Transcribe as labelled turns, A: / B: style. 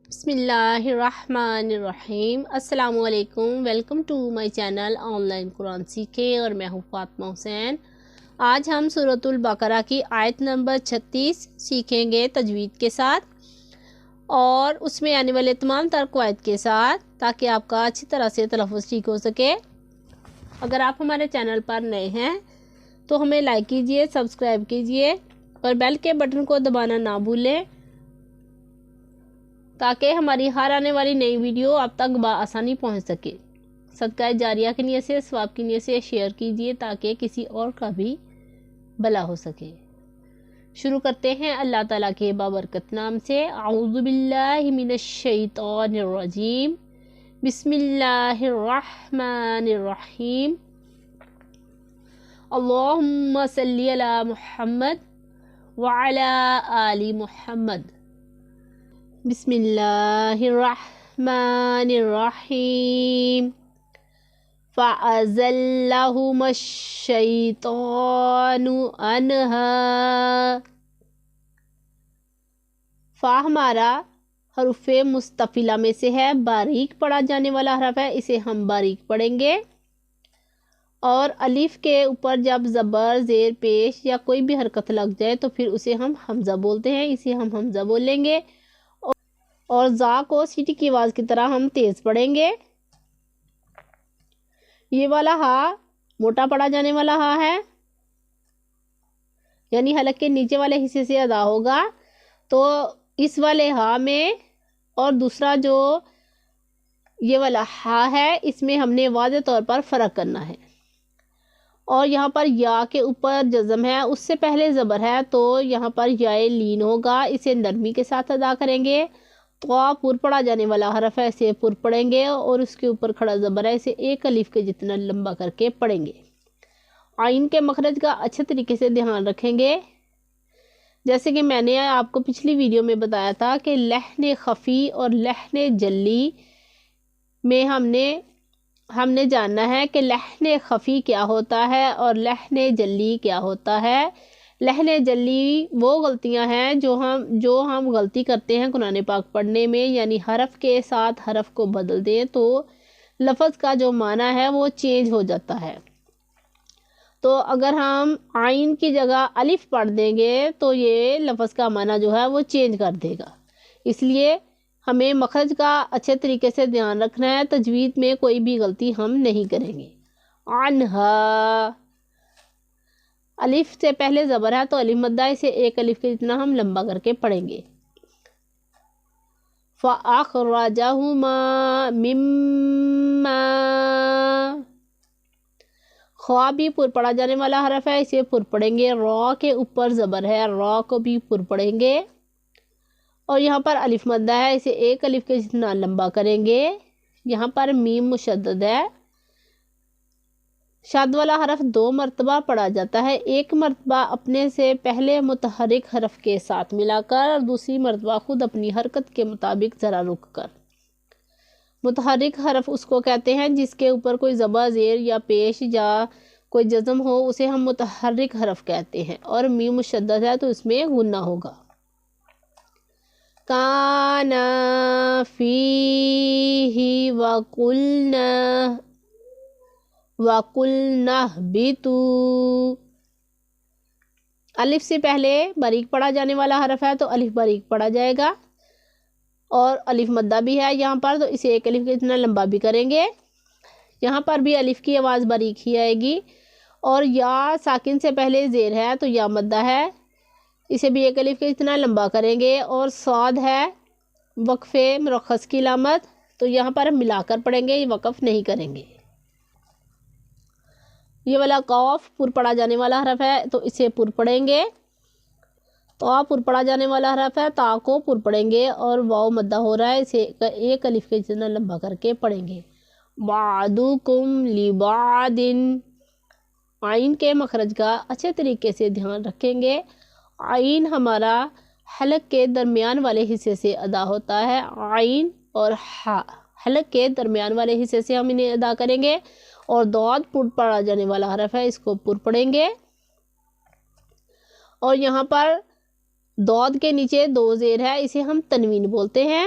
A: بسم اللہ الرحمن الرحیم۔ السلام علیکم، welcome to my channel online قرآن سیکھیں، اور میں ہوں فاطمہ حسین۔ آج ہم سورۃ البقرہ کی آیت نمبر 36 سیکھیں گے تجوید کے ساتھ، اور اس میں آنے والے تمام تر قواعد کے ساتھ، تاکہ آپ کا اچھی طرح سے تلفظ ٹھیک ہو سکے۔ اگر آپ ہمارے چینل پر نئے ہیں تو ہمیں لائک کیجئے، سبسکرائب کیجئے اور بیل کے بٹن کو دبانا نہ بھولیں، تاکہ ہماری ہر آنے والی نئی ویڈیو آپ تک بآسانی پہنچ سکے۔ صدقہ جاریہ کی نیت سے، ثواب کی نیت سے شیئر کیجئے تاکہ کسی اور کا بھی بھلا ہو سکے۔ شروع کرتے ہیں اللہ تعالیٰ کے بابرکت نام سے۔ اعوذ باللہ من الشیطان الرجیم، بسم اللہ الرحمن الرحیم۔ اللہم صلی علی محمد وعلی آل محمد۔ بسم اللہ الرحمن الرحیم۔ فَأَزَلَّهُمَا الشَّيْطَانُ عَنْهَا۔ فا ہمارا حروف مستفیلہ میں سے ہے، باریک پڑھا جانے والا حرف ہے، اسے ہم باریک پڑھیں گے۔ اور الف کے اوپر جب زبر، زیر پیش یا کوئی بھی حرکت لگ جائے تو پھر اسے ہم حمزہ بولتے ہیں، اسے ہم حمزہ بولیں گے۔ اور زا کو سیٹی کی آواز کی طرح ہم تیز پڑھیں گے۔ یہ والا ہا موٹا پڑھا جانے والا ہا ہے، یعنی حلق کے نیچے والے حصے سے ادا ہوگا، تو اس والے ہا میں اور دوسرا جو یہ والا ہا ہے، اس میں ہم نے واضح طور پر فرق کرنا ہے۔ اور یہاں پر یا کے اوپر جزم ہے، اس سے پہلے زبر ہے، تو یہاں پر یائے لین ہوگا، اسے نرمی کے ساتھ ادا کریں گے۔ تو پر پڑھا جانے والا حرف ہے، اسے پر پڑھیں گے، اور اس کے اوپر کھڑا زبر ہے، اسے ایک الف کے جتنا لمبا کر کے پڑھیں گے۔ عین کے مخرج کا اچھے طریقے سے دھیان رکھیں گے، جیسے کہ میں نے آپ کو پچھلی ویڈیو میں بتایا تھا کہ لحن خفی اور لحن جلی میں ہم نے جاننا ہے کہ لحن خفی کیا ہوتا ہے اور لحن جلی کیا ہوتا ہے۔ لحن جلی وہ غلطیاں ہیں جو ہم غلطی کرتے ہیں قرآن پاک پڑھنے میں، یعنی حرف کے ساتھ حرف کو بدل دیں تو لفظ کا جو معنی ہے وہ چینج ہو جاتا ہے۔ تو اگر ہم عین کی جگہ الف پڑھ دیں گے تو یہ لفظ کا معنی جو ہے وہ چینج کر دے گا، اس لیے ہمیں مخرج کا اچھے طریقے سے دھیان رکھنا ہے، تجوید میں کوئی بھی غلطی ہم نہیں کریں گے۔ عنہا، الف سے پہلے زبر ہے تو الف مدہ، اسے ایک الف کے جتنا ہم لمبا کر کے پڑھیں گے۔ فَأَخْرَجَهُمَا مِمَّا، خوا بھی پر پڑھا جانے والا حرف ہے، اسے پر پڑھیں گے۔ را کے اوپر زبر ہے، را کو بھی پر پڑھیں گے، اور یہاں پر الف مدہ ہے، اسے ایک الف کے جتنا لمبا کریں گے۔ یہاں پر میم مشدد ہے، شاد والا حرف 2 مرتبہ پڑھا جاتا ہے، ایک مرتبہ اپنے سے پہلے متحرک حرف کے ساتھ ملا کر، اور دوسری مرتبہ خود اپنی حرکت کے مطابق ذرا رک کر۔ متحرک حرف اس کو کہتے ہیں جس کے اوپر کوئی زبر، زیر یا پیش یا کوئی جزم ہو، اسے ہم متحرک حرف کہتے ہیں، اور میم مشدد ہے تو اس میں غنہ ہوگا۔ کانا فیہ وَقُلْنَا اهْبِطُوا، الف سے پہلے باریک پڑھا جانے والا حرف ہے تو الف باریک پڑھا جائے گا، اور الف مدہ بھی ہے یہاں پر، تو اسے ایک الف کے اتنا لمبا بھی کریں گے۔ یہاں پر بھی الف کی آواز باریک ہی آئے گی، اور یا ساکن سے پہلے زیر ہے تو یا مدہ ہے، اسے بھی ایک الف کے اتنا لمبا کریں گے۔ اور صاد ہے وقفے مرخص کی علامت، تو یہاں پر ملا کر پڑھیں گے، یہ وقف نہیں کریں گے۔ یہ والا قاف پر پڑھا جانے والا حرف ہے تو اسے پر پڑھیں گے۔ تا پر پڑھا جانے والا حرف ہے، تا کو پر پڑھیں گے، اور واو مدہ ہو رہا ہے، اسے ایک الف کے جتنا لمبا کر کے پڑھیں گے۔ بعضکم لبعض، عین کے مخرج کا اچھے طریقے سے دھیان رکھیں گے۔ عین ہمارا حلق کے درمیان والے حصے سے ادا ہوتا ہے، عین اور ہا حلق کے درمیان والے حصے سے ہم انہیں ادا کریں گے، اور داد پر پڑھا جانے والا حرف ہے، اس کو پر پڑھیں گے۔ اور یہاں پر دود کے نیچے 2 زیر ہے، اسے ہم تنوین بولتے ہیں۔